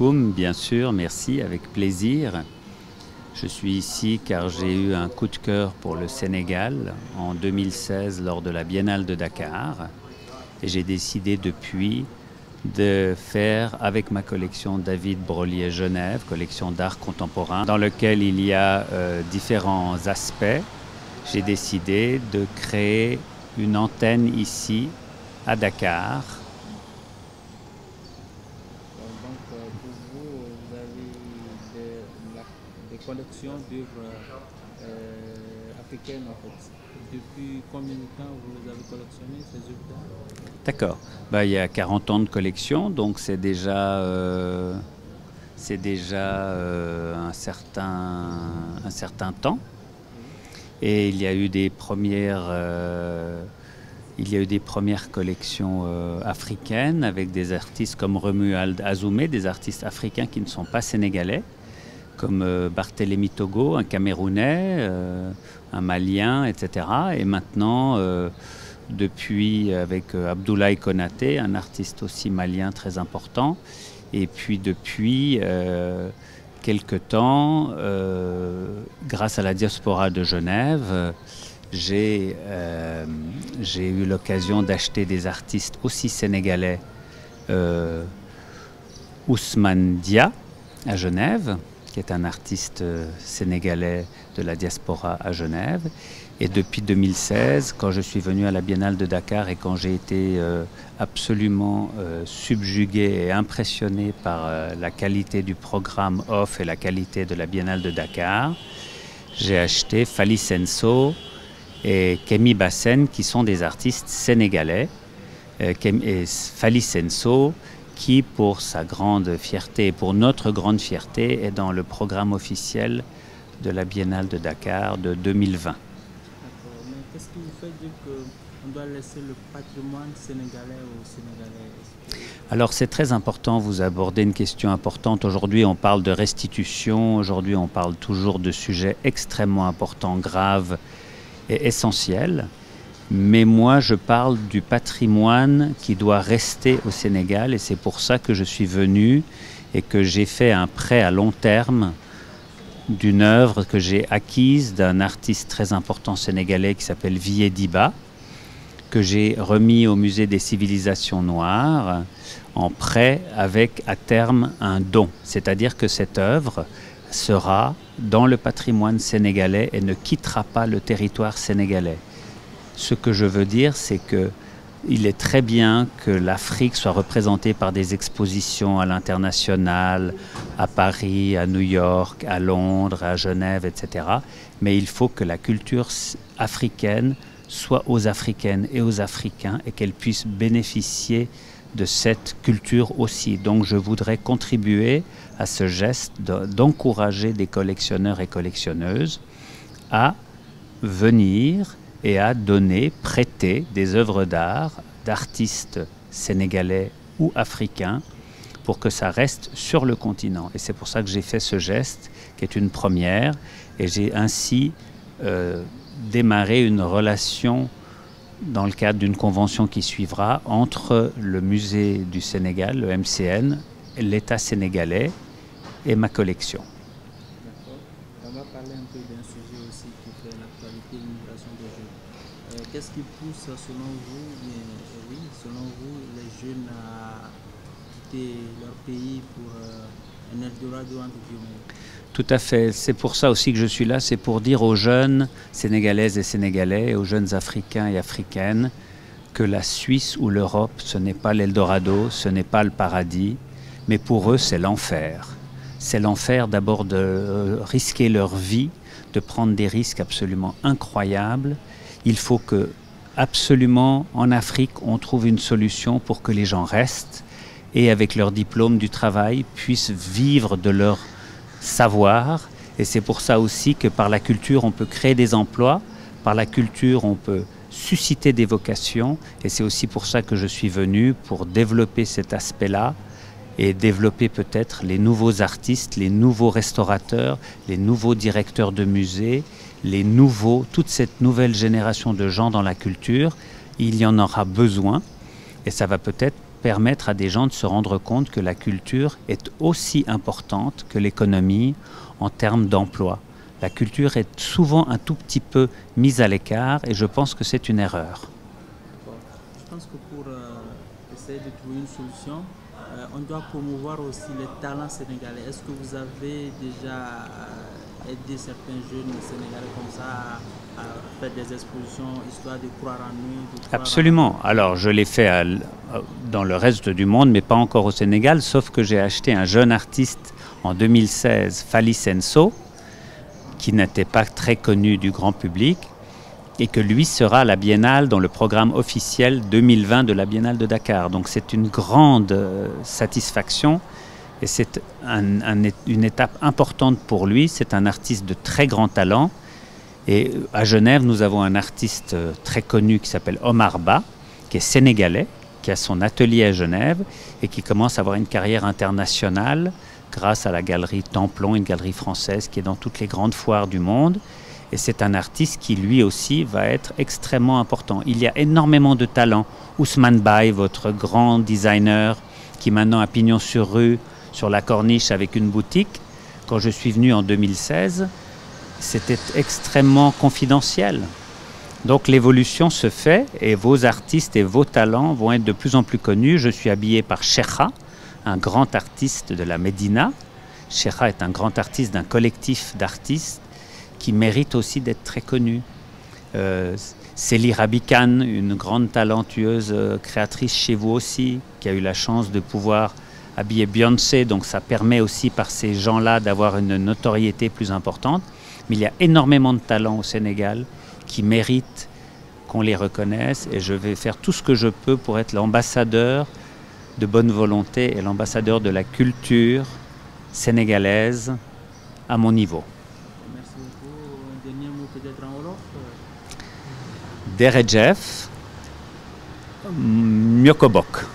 alaikum, bien sûr, merci, avec plaisir. Je suis ici car j'ai eu un coup de cœur pour le Sénégal en 2016 lors de la Biennale de Dakar. Et j'ai décidé depuis de faire avec ma collection David Broglie Genève, collection d'art contemporain, dans lequel il y a différents aspects. J'ai décidé de créer une antenne ici à Dakar. Donc, pour vous, vous avez des collections d'œuvres africaines en fait. Depuis combien de temps vous avez collectionné ces œuvres d'art? D'accord. Il y a 40 ans de collection, donc c'est déjà un certain temps. Et il y a eu des premières collections africaines avec des artistes comme Romuald Azoumé, des artistes africains qui ne sont pas sénégalais, comme Barthélemy Togo, un Camerounais, un Malien, etc. Et maintenant, depuis avec Abdoulaye Konaté, un artiste aussi malien très important. Et puis depuis quelque temps, grâce à la diaspora de Genève, j'ai eu l'occasion d'acheter des artistes aussi sénégalais, Ousmane Dia à Genève, qui est un artiste sénégalais de la diaspora à Genève. Et depuis 2016, quand je suis venu à la Biennale de Dakar et quand j'ai été absolument subjugué et impressionné par la qualité du programme off et la qualité de la Biennale de Dakar, j'ai acheté Fally Senso et Kémi Bassène, qui sont des artistes sénégalais. Et Fally Senso, qui pour sa grande fierté et pour notre grande fierté est dans le programme officiel de la Biennale de Dakar de 2020. Mais qu'est-ce qui vous fait dire qu'on doit laisser le patrimoine sénégalais aux Sénégalais? Alors c'est très important, vous abordez une question importante. Aujourd'hui on parle de restitution, aujourd'hui on parle toujours de sujets extrêmement importants, graves et essentiels. Mais moi je parle du patrimoine qui doit rester au Sénégal et c'est pour ça que je suis venu et que j'ai fait un prêt à long terme d'une œuvre que j'ai acquise d'un artiste très important sénégalais qui s'appelle Vieux Diba, que j'ai remis au Musée des civilisations noires en prêt avec à terme un don. C'est-à-dire que cette œuvre sera dans le patrimoine sénégalais et ne quittera pas le territoire sénégalais. Ce que je veux dire, c'est que il est très bien que l'Afrique soit représentée par des expositions à l'international, à Paris, à New York, à Londres, à Genève, etc. Mais il faut que la culture africaine soit aux Africaines et aux Africains et qu'elle puisse bénéficier de cette culture aussi. Donc je voudrais contribuer à ce geste d'encourager des collectionneurs et collectionneuses à venir et à donner, prêter des œuvres d'art d'artistes sénégalais ou africains pour que ça reste sur le continent. Et c'est pour ça que j'ai fait ce geste qui est une première et j'ai ainsi démarré une relation dans le cadre d'une convention qui suivra entre le musée du Sénégal, le MCN, l'État sénégalais et ma collection. On va parler un peu d'un sujet aussi qui fait l'actualité, l'immigration des jeunes. Qu'est-ce qui pousse selon vous, les jeunes à quitter leur pays pour un Eldorado entre guillemets? Tout à fait. C'est pour ça aussi que je suis là. C'est pour dire aux jeunes Sénégalaises et Sénégalais, aux jeunes Africains et Africaines, que la Suisse ou l'Europe, ce n'est pas l'Eldorado, ce n'est pas le paradis, mais pour eux, c'est l'enfer. C'est l'enfer d'abord de risquer leur vie, de prendre des risques absolument incroyables. Il faut que, absolument, en Afrique, on trouve une solution pour que les gens restent et, avec leur diplôme du travail, puissent vivre de leur savoir. Et c'est pour ça aussi que par la culture, on peut créer des emplois. Par la culture, on peut susciter des vocations. Et c'est aussi pour ça que je suis venu, pour développer cet aspect-là et développer peut-être les nouveaux artistes, les nouveaux restaurateurs, les nouveaux directeurs de musées, toute cette nouvelle génération de gens dans la culture. Il y en aura besoin et ça va peut-être permettre à des gens de se rendre compte que la culture est aussi importante que l'économie en termes d'emploi. La culture est souvent un tout petit peu mise à l'écart et je pense que c'est une erreur. Je pense que pour essayer de trouver une solution, on doit promouvoir aussi les talents sénégalais. Est-ce que vous avez déjà aidé certains jeunes sénégalais comme ça à faire des expositions, histoire de croire en eux? Absolument. Alors je l'ai fait dans le reste du monde, mais pas encore au Sénégal, sauf que j'ai acheté un jeune artiste en 2016, Fally Senso, qui n'était pas très connu du grand public, et que lui sera à la Biennale dans le programme officiel 2020 de la Biennale de Dakar. Donc c'est une grande satisfaction et c'est une étape importante pour lui. C'est un artiste de très grand talent. Et à Genève, nous avons un artiste très connu qui s'appelle Omar Ba, qui est sénégalais, qui a son atelier à Genève et qui commence à avoir une carrière internationale grâce à la galerie Templon, une galerie française qui est dans toutes les grandes foires du monde. Et c'est un artiste qui lui aussi va être extrêmement important. Il y a énormément de talents. Ousmane Baye, votre grand designer, qui maintenant a pignon sur rue, sur la Corniche avec une boutique. Quand je suis venu en 2016, c'était extrêmement confidentiel. Donc l'évolution se fait et vos artistes et vos talents vont être de plus en plus connus. Je suis habillé par Cheikha, un grand artiste de la Médina. Cheikha est un grand artiste d'un collectif d'artistes qui mérite aussi d'être très connue. Célie Rabican, une grande talentueuse créatrice chez vous aussi, qui a eu la chance de pouvoir habiller Beyoncé, donc ça permet aussi par ces gens-là d'avoir une notoriété plus importante. Mais il y a énormément de talents au Sénégal qui méritent qu'on les reconnaisse et je vais faire tout ce que je peux pour être l'ambassadeur de bonne volonté et l'ambassadeur de la culture sénégalaise à mon niveau. Derejef Myokobok.